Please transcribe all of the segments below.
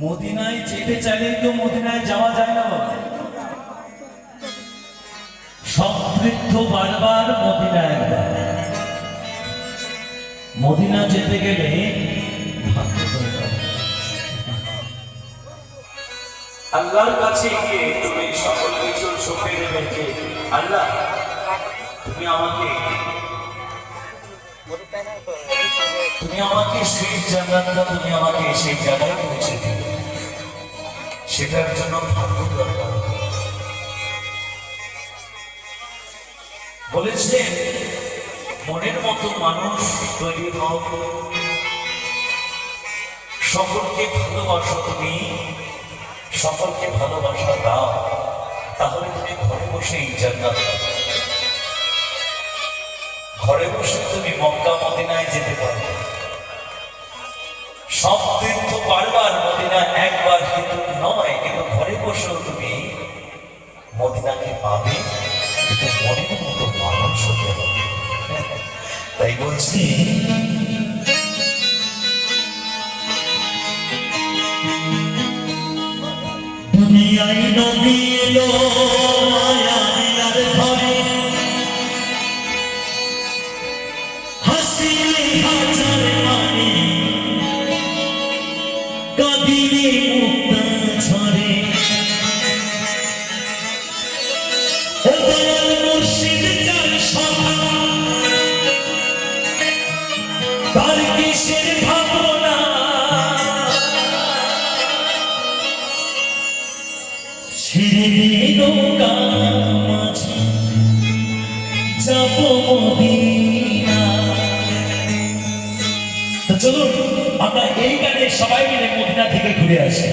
মদিনায় যেতে চাইলে তো মদিনায় যাওয়া যায় না বাবা। সমৃদ্ধ বারবার মদিনায় একবার। মদিনা যেতে গেলে আল্লাহর কাছে গিয়ে তুমি সকল কিছু সঁপে দেবে যে আল্লাহ তুমি আমাকে সেই জায়গাটা তুমি আমাকে সেই জায়গায় পৌঁছে দিবে, সেটার জন্য ভাগ্য দরকার। বলেছেন মনের মতো মানুষ তৈরি হও, সকলকে ভালোবাসো, তুমি সকলকে ভালোবাসা দাও, তাহলে তুমি ঘরে বসে এই জান্নাত পাবে। ঘরে বসে তুমি মক্কা মদিনায় যেতে পারবে। সব তীর্থ বারবার মদিনা একবার কিন্তু নয়, কিন্তু ঘরে বসেও তুমি মদিনাকে পাবে, কিন্তু মনের মতো মানুষ হতে হবে। তাই বলছি দুনিয়ায় নবী এলো মায়া দিলার ঘরে, হাসিলে হাজার মানে কাঁদিলে মুক্তা ঝরে। ও দয়াল মুর্শিদ যার সভা, তার কিসের ভাবনা, ছেড়ে দিল কাছে যাব মদিনা। তো চলুন আমরা এই গানে সবাই মিলে মদিনা থেকে ঘুরে আসি।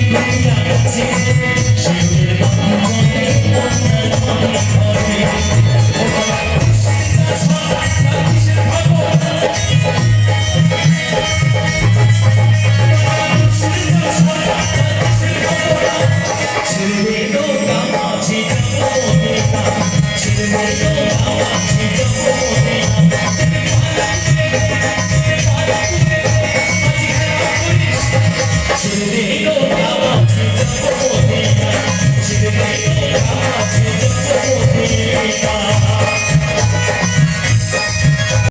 We'll be right back.